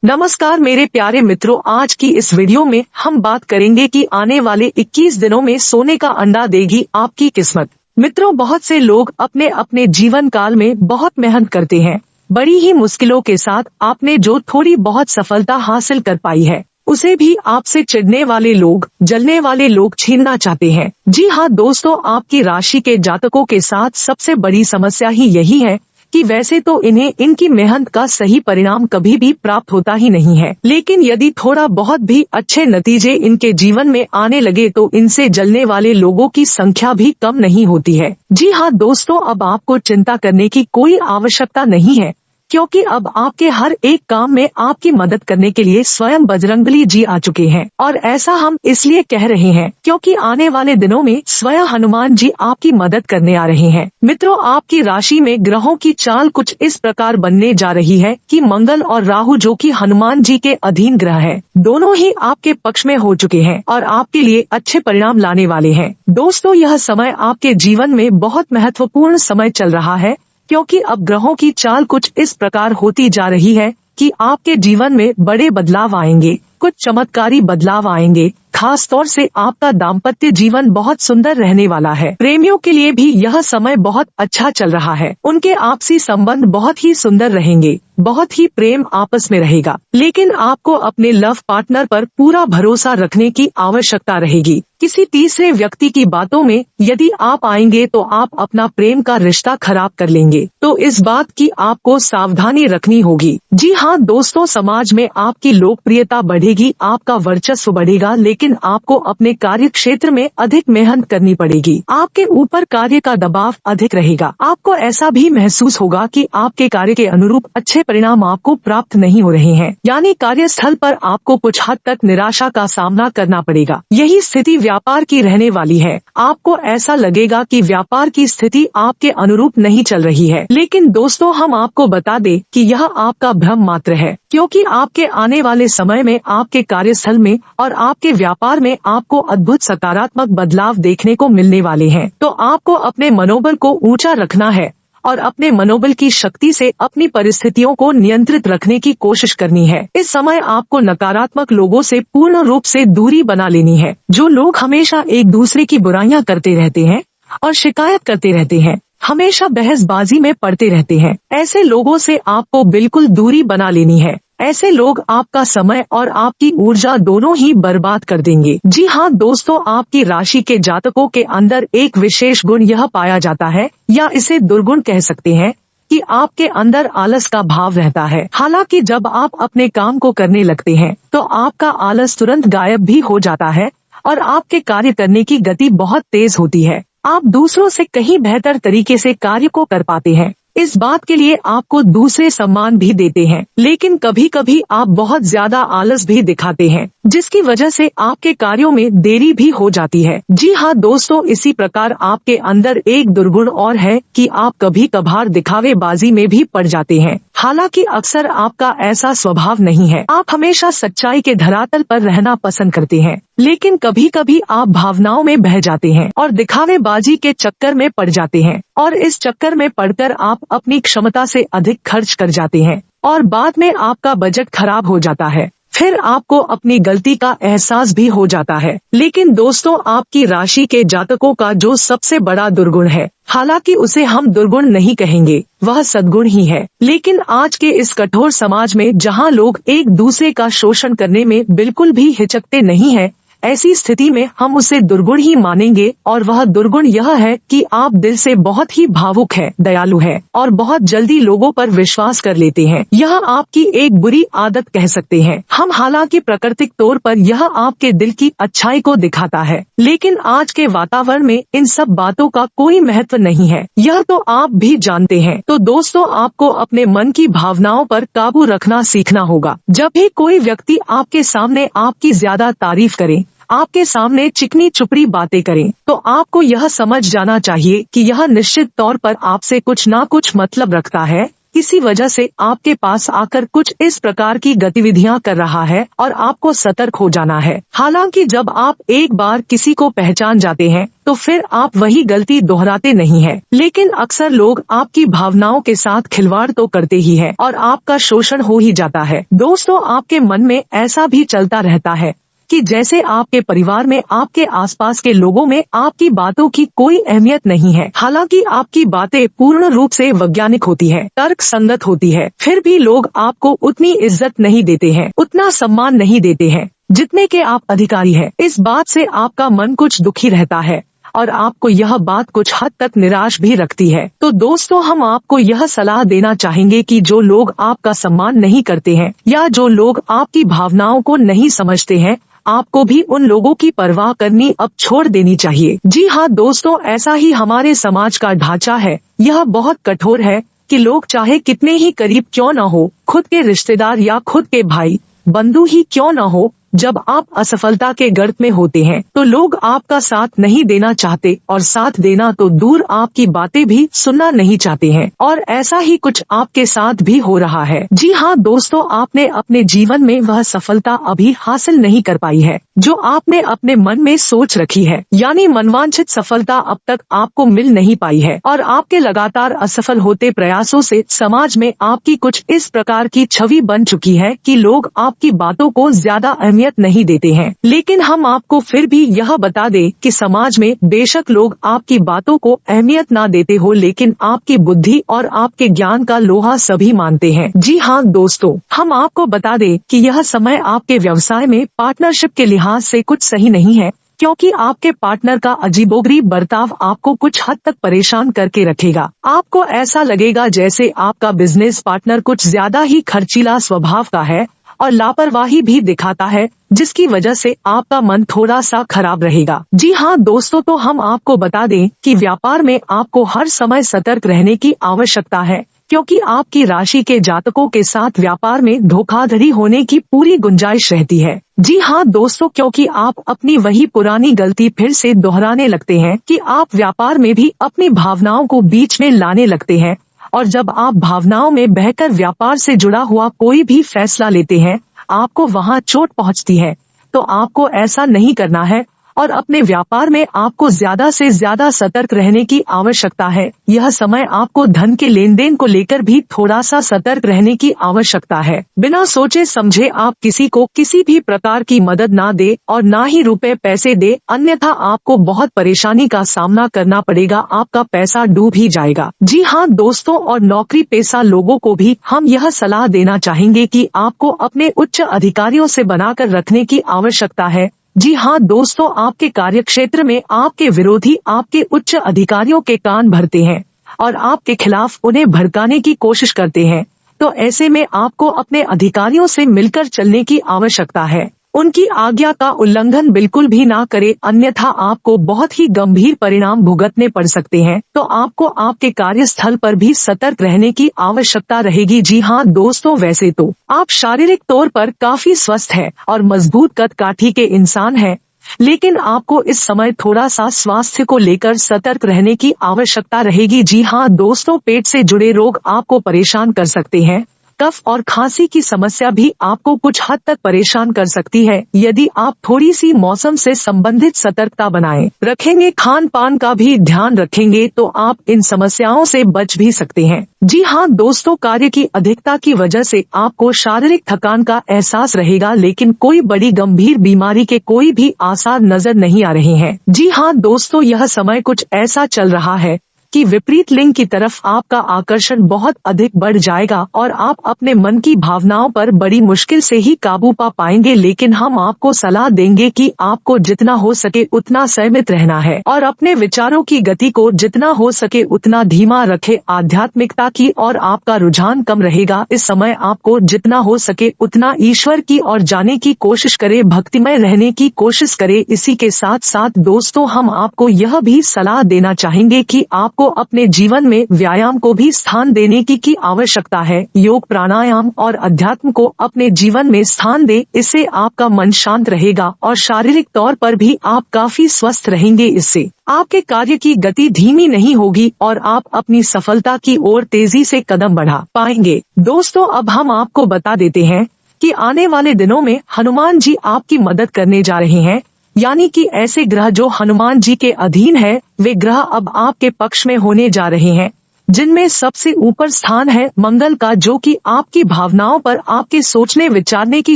नमस्कार मेरे प्यारे मित्रों, आज की इस वीडियो में हम बात करेंगे कि आने वाले 21 दिनों में सोने का अंडा देगी आपकी किस्मत। मित्रों, बहुत से लोग अपने अपने जीवन काल में बहुत मेहनत करते हैं। बड़ी ही मुश्किलों के साथ आपने जो थोड़ी बहुत सफलता हासिल कर पाई है, उसे भी आपसे चिढ़ने वाले लोग, जलने वाले लोग छीनना चाहते हैं। जी हाँ दोस्तों, आपकी राशि के जातकों के साथ सबसे बड़ी समस्या ही यही है कि वैसे तो इन्हें इनकी मेहनत का सही परिणाम कभी भी प्राप्त होता ही नहीं है, लेकिन यदि थोड़ा बहुत भी अच्छे नतीजे इनके जीवन में आने लगे तो इनसे जलने वाले लोगों की संख्या भी कम नहीं होती है। जी हाँ दोस्तों, अब आपको चिंता करने की कोई आवश्यकता नहीं है, क्योंकि अब आपके हर एक काम में आपकी मदद करने के लिए स्वयं बजरंगबली जी आ चुके हैं। और ऐसा हम इसलिए कह रहे हैं क्योंकि आने वाले दिनों में स्वयं हनुमान जी आपकी मदद करने आ रहे हैं। मित्रों, आपकी राशि में ग्रहों की चाल कुछ इस प्रकार बनने जा रही है कि मंगल और राहु, जो कि हनुमान जी के अधीन ग्रह हैं, दोनों ही आपके पक्ष में हो चुके हैं और आपके लिए अच्छे परिणाम लाने वाले हैं। दोस्तों, यह समय आपके जीवन में बहुत महत्वपूर्ण समय चल रहा है, क्योंकि अब ग्रहों की चाल कुछ इस प्रकार होती जा रही है कि आपके जीवन में बड़े बदलाव आएंगे, कुछ चमत्कारी बदलाव आएंगे। खास तौर से आपका दाम्पत्य जीवन बहुत सुंदर रहने वाला है। प्रेमियों के लिए भी यह समय बहुत अच्छा चल रहा है। उनके आपसी संबंध बहुत ही सुंदर रहेंगे, बहुत ही प्रेम आपस में रहेगा। लेकिन आपको अपने लव पार्टनर पर पूरा भरोसा रखने की आवश्यकता रहेगी। किसी तीसरे व्यक्ति की बातों में यदि आप आएंगे तो आप अपना प्रेम का रिश्ता खराब कर लेंगे, तो इस बात की आपको सावधानी रखनी होगी। जी हाँ दोस्तों, समाज में आपकी लोकप्रियता बढ़ेगी, आपका वर्चस्व बढ़ेगा, लेकिन आपको अपने कार्य क्षेत्र में अधिक मेहनत करनी पड़ेगी। आपके ऊपर कार्य का दबाव अधिक रहेगा। आपको ऐसा भी महसूस होगा कि आपके कार्य के अनुरूप अच्छे परिणाम आपको प्राप्त नहीं हो रहे हैं, यानी कार्यस्थल पर आपको कुछ हद तक निराशा का सामना करना पड़ेगा। यही स्थिति व्यापार की रहने वाली है। आपको ऐसा लगेगा कि व्यापार की स्थिति आपके अनुरूप नहीं चल रही है, लेकिन दोस्तों हम आपको बता दें कि यह आपका भ्रम मात्र है, क्योंकि आपके आने वाले समय में आपके कार्यस्थल में और आपके व्यापार में आपको अद्भुत सकारात्मक बदलाव देखने को मिलने वाले हैं। तो आपको अपने मनोबल को ऊंचा रखना है और अपने मनोबल की शक्ति से अपनी परिस्थितियों को नियंत्रित रखने की कोशिश करनी है। इस समय आपको नकारात्मक लोगों से पूर्ण रूप से दूरी बना लेनी है। जो लोग हमेशा एक दूसरे की बुराइयां करते रहते हैं और शिकायत करते रहते हैं, हमेशा बहसबाजी में पड़ते रहते हैं, ऐसे लोगों से आपको बिल्कुल दूरी बना लेनी है। ऐसे लोग आपका समय और आपकी ऊर्जा दोनों ही बर्बाद कर देंगे। जी हाँ दोस्तों, आपकी राशि के जातकों के अंदर एक विशेष गुण यह पाया जाता है, या इसे दुर्गुण कह सकते हैं, कि आपके अंदर आलस का भाव रहता है। हालांकि जब आप अपने काम को करने लगते हैं तो आपका आलस तुरंत गायब भी हो जाता है और आपके कार्य करने की गति बहुत तेज होती है। आप दूसरों से कहीं बेहतर तरीके से कार्य को कर पाते हैं। इस बात के लिए आपको दूसरे सम्मान भी देते हैं, लेकिन कभी कभी आप बहुत ज्यादा आलस भी दिखाते हैं, जिसकी वजह से आपके कार्यों में देरी भी हो जाती है। जी हाँ दोस्तों, इसी प्रकार आपके अंदर एक दुर्गुण और है कि आप कभी कभार दिखावेबाजी में भी पड़ जाते हैं। हालांकि अक्सर आपका ऐसा स्वभाव नहीं है। आप हमेशा सच्चाई के धरातल पर रहना पसंद करते हैं, लेकिन कभी कभी आप भावनाओं में बह जाते हैं और दिखावेबाजी के चक्कर में पड़ जाते हैं, और इस चक्कर में पड़कर आप अपनी क्षमता से अधिक खर्च कर जाते हैं और बाद में आपका बजट खराब हो जाता है। फिर आपको अपनी गलती का एहसास भी हो जाता है। लेकिन दोस्तों, आपकी राशि के जातकों का जो सबसे बड़ा दुर्गुण है, हालांकि उसे हम दुर्गुण नहीं कहेंगे, वह सद्गुण ही है। लेकिन आज के इस कठोर समाज में जहां लोग एक दूसरे का शोषण करने में बिल्कुल भी हिचकते नहीं है, ऐसी स्थिति में हम उसे दुर्गुण ही मानेंगे। और वह दुर्गुण यह है कि आप दिल से बहुत ही भावुक हैं, दयालु हैं और बहुत जल्दी लोगों पर विश्वास कर लेते हैं। यह आपकी एक बुरी आदत कह सकते हैं हम। हालांकि प्राकृतिक तौर पर यह आपके दिल की अच्छाई को दिखाता है, लेकिन आज के वातावरण में इन सब बातों का कोई महत्व नहीं है, यह तो आप भी जानते हैं। तो दोस्तों, आपको अपने मन की भावनाओं पर काबू रखना सीखना होगा। जब भी कोई व्यक्ति आपके सामने आपकी ज्यादा तारीफ करे, आपके सामने चिकनी चुपड़ी बातें करें, तो आपको यह समझ जाना चाहिए कि यह निश्चित तौर पर आपसे कुछ ना कुछ मतलब रखता है, किसी वजह से आपके पास आकर कुछ इस प्रकार की गतिविधियां कर रहा है और आपको सतर्क हो जाना है। हालांकि जब आप एक बार किसी को पहचान जाते हैं तो फिर आप वही गलती दोहराते नहीं हैं। लेकिन अक्सर लोग आपकी भावनाओं के साथ खिलवाड़ तो करते ही है और आपका शोषण हो ही जाता है। दोस्तों, आपके मन में ऐसा भी चलता रहता है कि जैसे आपके परिवार में, आपके आसपास के लोगों में आपकी बातों की कोई अहमियत नहीं है। हालांकि आपकी बातें पूर्ण रूप से वैज्ञानिक होती है, तर्क संगत होती है, फिर भी लोग आपको उतनी इज्जत नहीं देते हैं, उतना सम्मान नहीं देते हैं जितने के आप अधिकारी हैं। इस बात से आपका मन कुछ दुखी रहता है और आपको यह बात कुछ हद तक निराश भी रखती है। तो दोस्तों, हम आपको यह सलाह देना चाहेंगे कि जो लोग आपका सम्मान नहीं करते हैं या जो लोग आपकी भावनाओं को नहीं समझते हैं, आपको भी उन लोगों की परवाह करनी अब छोड़ देनी चाहिए। जी हाँ दोस्तों, ऐसा ही हमारे समाज का ढांचा है। यह बहुत कठोर है कि लोग चाहे कितने ही करीब क्यों न हो, खुद के रिश्तेदार या खुद के भाई बंधु ही क्यों न हो, जब आप असफलता के गर्त में होते हैं तो लोग आपका साथ नहीं देना चाहते और साथ देना तो दूर, आपकी बातें भी सुनना नहीं चाहते हैं। और ऐसा ही कुछ आपके साथ भी हो रहा है। जी हाँ दोस्तों, आपने अपने जीवन में वह सफलता अभी हासिल नहीं कर पाई है जो आपने अपने मन में सोच रखी है, यानी मनवांछित सफलता अब तक आपको मिल नहीं पाई है और आपके लगातार असफल होते प्रयासों से समाज में आपकी कुछ इस प्रकार की छवि बन चुकी है कि लोग आपकी बातों को ज्यादा नहीं देते हैं। लेकिन हम आपको फिर भी यह बता दें कि समाज में बेशक लोग आपकी बातों को अहमियत ना देते हो, लेकिन आपकी बुद्धि और आपके ज्ञान का लोहा सभी मानते हैं। जी हाँ दोस्तों, हम आपको बता दें कि यह समय आपके व्यवसाय में पार्टनरशिप के लिहाज से कुछ सही नहीं है, क्योंकि आपके पार्टनर का अजीबोगरीब बर्ताव आपको कुछ हद तक परेशान करके रखेगा। आपको ऐसा लगेगा जैसे आपका बिजनेस पार्टनर कुछ ज्यादा ही खर्चीला स्वभाव का है और लापरवाही भी दिखाता है, जिसकी वजह से आपका मन थोड़ा सा खराब रहेगा। जी हाँ दोस्तों, तो हम आपको बता दें कि व्यापार में आपको हर समय सतर्क रहने की आवश्यकता है, क्योंकि आपकी राशि के जातकों के साथ व्यापार में धोखाधड़ी होने की पूरी गुंजाइश रहती है। जी हाँ दोस्तों, क्योंकि आप अपनी वही पुरानी गलती फिर से दोहराने लगते हैं कि आप व्यापार में भी अपनी भावनाओं को बीच में लाने लगते हैं और जब आप भावनाओं में बहकर व्यापार से जुड़ा हुआ कोई भी फैसला लेते हैं, आपको वहां चोट पहुंचती है। तो आपको ऐसा नहीं करना है और अपने व्यापार में आपको ज्यादा से ज्यादा सतर्क रहने की आवश्यकता है। यह समय आपको धन के लेन देन को लेकर भी थोड़ा सा सतर्क रहने की आवश्यकता है। बिना सोचे समझे आप किसी को किसी भी प्रकार की मदद ना दे और ना ही रुपए पैसे दे, अन्यथा आपको बहुत परेशानी का सामना करना पड़ेगा, आपका पैसा डूब ही जाएगा। जी हाँ दोस्तों, और नौकरी पेशा लोगों को भी हम यह सलाह देना चाहेंगे कि आपको अपने उच्च अधिकारियों से बनाकर रखने की आवश्यकता है। जी हाँ दोस्तों, आपके कार्यक्षेत्र में आपके विरोधी आपके उच्च अधिकारियों के कान भरते हैं और आपके खिलाफ उन्हें भड़काने की कोशिश करते हैं। तो ऐसे में आपको अपने अधिकारियों से मिलकर चलने की आवश्यकता है। उनकी आज्ञा का उल्लंघन बिल्कुल भी ना करे, अन्यथा आपको बहुत ही गंभीर परिणाम भुगतने पड़ सकते हैं। तो आपको आपके कार्यस्थल पर भी सतर्क रहने की आवश्यकता रहेगी। जी हाँ दोस्तों, वैसे तो आप शारीरिक तौर पर काफी स्वस्थ हैं और मजबूत कद काठी के इंसान हैं, लेकिन आपको इस समय थोड़ा सा स्वास्थ्य को लेकर सतर्क रहने की आवश्यकता रहेगी। जी हाँ दोस्तों, पेट से जुड़े रोग आपको परेशान कर सकते हैं। कफ और खांसी की समस्या भी आपको कुछ हद तक परेशान कर सकती है। यदि आप थोड़ी सी मौसम से संबंधित सतर्कता बनाए रखेंगे, खान पान का भी ध्यान रखेंगे, तो आप इन समस्याओं से बच भी सकते हैं। जी हाँ दोस्तों, कार्य की अधिकता की वजह से आपको शारीरिक थकान का एहसास रहेगा, लेकिन कोई बड़ी गंभीर बीमारी के कोई भी आसार नजर नहीं आ रहे हैं। जी हाँ दोस्तों, यह समय कुछ ऐसा चल रहा है कि विपरीत लिंग की तरफ आपका आकर्षण बहुत अधिक बढ़ जाएगा और आप अपने मन की भावनाओं पर बड़ी मुश्किल से ही काबू पा पाएंगे। लेकिन हम आपको सलाह देंगे कि आपको जितना हो सके उतना संयमित रहना है और अपने विचारों की गति को जितना हो सके उतना धीमा रखे। आध्यात्मिकता की और आपका रुझान कम रहेगा। इस समय आपको जितना हो सके उतना ईश्वर की ओर जाने की कोशिश करे, भक्तिमय रहने की कोशिश करे। इसी के साथ साथ दोस्तों, हम आपको यह भी सलाह देना चाहेंगे कि आपको आपको अपने जीवन में व्यायाम को भी स्थान देने की आवश्यकता है। योग, प्राणायाम और अध्यात्म को अपने जीवन में स्थान दे, इससे आपका मन शांत रहेगा और शारीरिक तौर पर भी आप काफी स्वस्थ रहेंगे। इससे आपके कार्य की गति धीमी नहीं होगी और आप अपनी सफलता की ओर तेजी से कदम बढ़ा पाएंगे। दोस्तों, अब हम आपको बता देते हैं कि आने वाले दिनों में हनुमान जी आपकी मदद करने जा रहे हैं, यानी कि ऐसे ग्रह जो हनुमान जी के अधीन है, वे ग्रह अब आपके पक्ष में होने जा रहे हैं, जिनमें सबसे ऊपर स्थान है मंगल का, जो कि आपकी भावनाओं पर, आपके सोचने विचारने की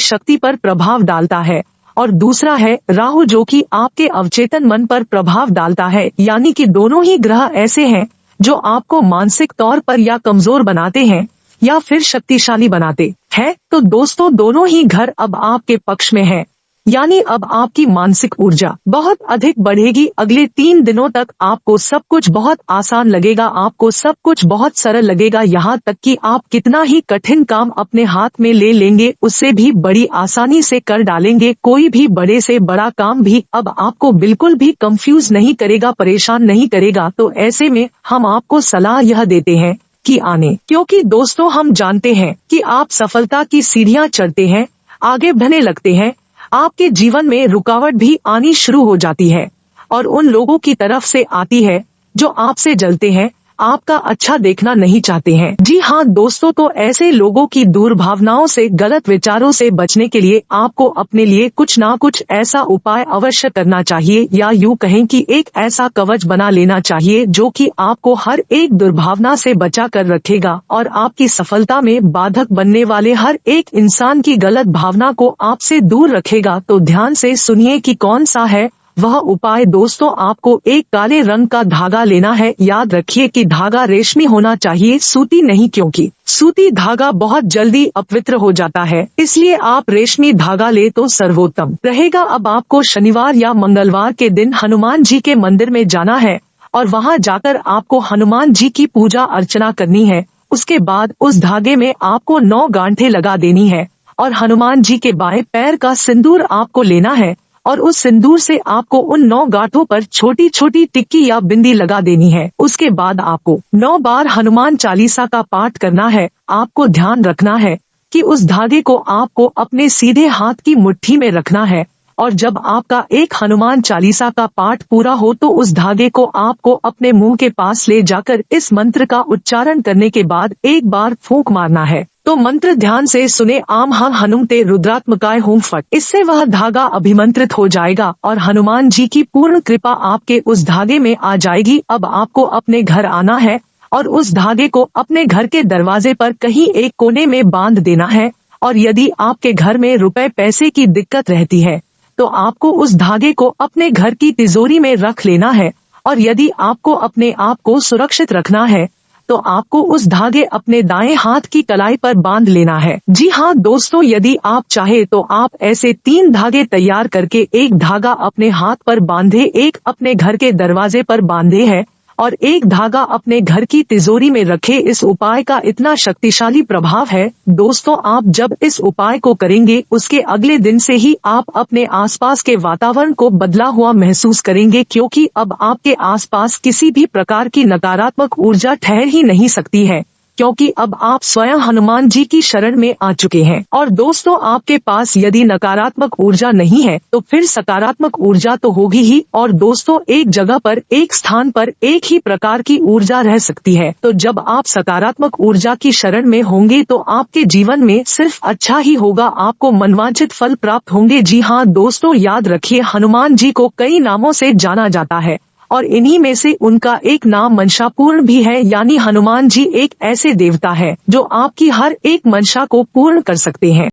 शक्ति पर प्रभाव डालता है, और दूसरा है राहु, जो कि आपके अवचेतन मन पर प्रभाव डालता है। यानी कि दोनों ही ग्रह ऐसे हैं जो आपको मानसिक तौर पर या कमजोर बनाते हैं या फिर शक्तिशाली बनाते हैं। तो दोस्तों, दोनों ही घर अब आपके पक्ष में है, यानी अब आपकी मानसिक ऊर्जा बहुत अधिक बढ़ेगी। अगले 3 दिनों तक आपको सब कुछ बहुत आसान लगेगा, आपको सब कुछ बहुत सरल लगेगा, यहाँ तक कि आप कितना ही कठिन काम अपने हाथ में ले लेंगे, उससे भी बड़ी आसानी से कर डालेंगे। कोई भी बड़े से बड़ा काम भी अब आपको बिल्कुल भी कंफ्यूज नहीं करेगा, परेशान नहीं करेगा। तो ऐसे में हम आपको सलाह यह देते हैं कि आने, क्योंकि दोस्तों हम जानते हैं कि आप सफलता की सीढ़ियां चढ़ते हैं, आगे बढ़ने लगते हैं, आपके जीवन में रुकावट भी आनी शुरू हो जाती है और उन लोगों की तरफ से आती है जो आपसे जलते हैं, आपका अच्छा देखना नहीं चाहते हैं। जी हाँ दोस्तों, तो ऐसे लोगों की दुर्भावनाओं से, गलत विचारों से बचने के लिए आपको अपने लिए कुछ ना कुछ ऐसा उपाय अवश्य करना चाहिए, या यूँ कहें कि एक ऐसा कवच बना लेना चाहिए जो कि आपको हर एक दुर्भावना से बचा कर रखेगा और आपकी सफलता में बाधक बनने वाले हर एक इंसान की गलत भावना को आपसे दूर रखेगा। तो ध्यान से सुनिए कि कौन सा है वह उपाय। दोस्तों, आपको एक काले रंग का धागा लेना है। याद रखिए कि धागा रेशमी होना चाहिए, सूती नहीं, क्योंकि सूती धागा बहुत जल्दी अपवित्र हो जाता है, इसलिए आप रेशमी धागा ले तो सर्वोत्तम रहेगा। अब आपको शनिवार या मंगलवार के दिन हनुमान जी के मंदिर में जाना है और वहां जाकर आपको हनुमान जी की पूजा अर्चना करनी है। उसके बाद उस धागे में आपको 9 गांठें लगा देनी है और हनुमान जी के बाएं पैर का सिंदूर आपको लेना है और उस सिंदूर से आपको उन 9 गांठों पर छोटी छोटी टिक्की या बिंदी लगा देनी है। उसके बाद आपको 9 बार हनुमान चालीसा का पाठ करना है। आपको ध्यान रखना है कि उस धागे को आपको अपने सीधे हाथ की मुट्ठी में रखना है और जब आपका एक हनुमान चालीसा का पाठ पूरा हो तो उस धागे को आपको अपने मुंह के पास ले जाकर इस मंत्र का उच्चारण करने के बाद एक बार फूंक मारना है। तो मंत्र ध्यान से सुने, आम हम हनुमते रुद्रात्मकाय होम फट। इससे वह धागा अभिमंत्रित हो जाएगा और हनुमान जी की पूर्ण कृपा आपके उस धागे में आ जाएगी। अब आपको अपने घर आना है और उस धागे को अपने घर के दरवाजे पर कहीं एक कोने में बांध देना है। और यदि आपके घर में रुपए पैसे की दिक्कत रहती है तो आपको उस धागे को अपने घर की तिजोरी में रख लेना है और यदि आपको अपने आप को सुरक्षित रखना है तो आपको उस धागे अपने दाएं हाथ की कलाई पर बांध लेना है। जी हाँ दोस्तों, यदि आप चाहे तो आप ऐसे 3 धागे तैयार करके एक धागा अपने हाथ पर बांधे, एक अपने घर के दरवाजे पर बांधे है और एक धागा अपने घर की तिजोरी में रखे। इस उपाय का इतना शक्तिशाली प्रभाव है दोस्तों, आप जब इस उपाय को करेंगे उसके अगले दिन से ही आप अपने आसपास के वातावरण को बदला हुआ महसूस करेंगे, क्योंकि अब आपके आसपास किसी भी प्रकार की नकारात्मक ऊर्जा ठहर ही नहीं सकती है, क्योंकि अब आप स्वयं हनुमान जी की शरण में आ चुके हैं। और दोस्तों, आपके पास यदि नकारात्मक ऊर्जा नहीं है तो फिर सकारात्मक ऊर्जा तो होगी ही। और दोस्तों, एक जगह पर, एक स्थान पर एक ही प्रकार की ऊर्जा रह सकती है, तो जब आप सकारात्मक ऊर्जा की शरण में होंगे तो आपके जीवन में सिर्फ अच्छा ही होगा, आपको मनवांछित फल प्राप्त होंगे। जी हाँ दोस्तों, याद रखिए हनुमान जी को कई नामों से जाना जाता है और इन्हीं में से उनका एक नाम मंशापूर्ण भी है, यानी हनुमान जी एक ऐसे देवता है जो आपकी हर एक मंशा को पूर्ण कर सकते हैं।